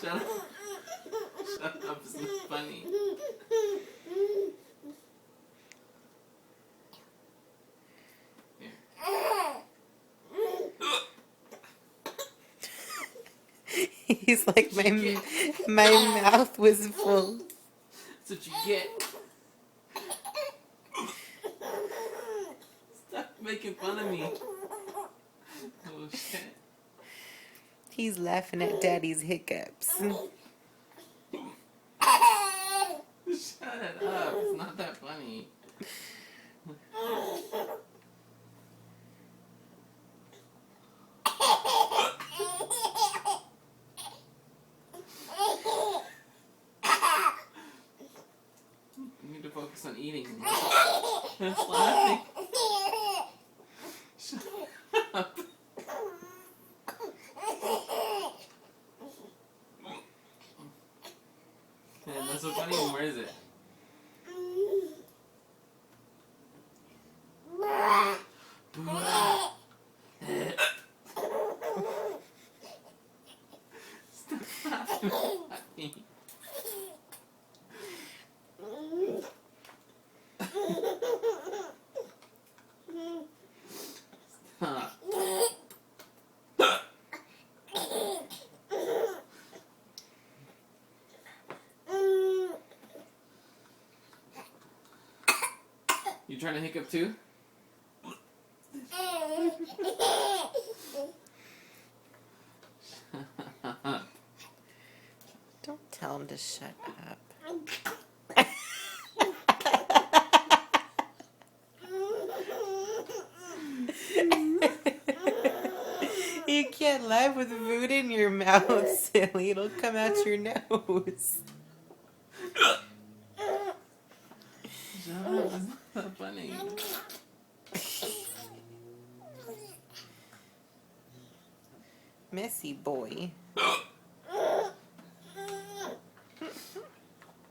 Shut up. Shut up, it's not funny. Here. He's like, my mouth was full. That's what you get. Stop making fun of me. Oh shit. He's laughing at Daddy's hiccups. Shut it up. It's not that funny. You need to focus on eating. That's laughing. Shut up. Man, that's so funny. Where is it? Stop laughing at me. Stop. You trying to hiccup too? Don't tell him to shut up. You can't laugh with food in your mouth, silly. It'll come out your nose. Shut up, it's not funny. Messy boy.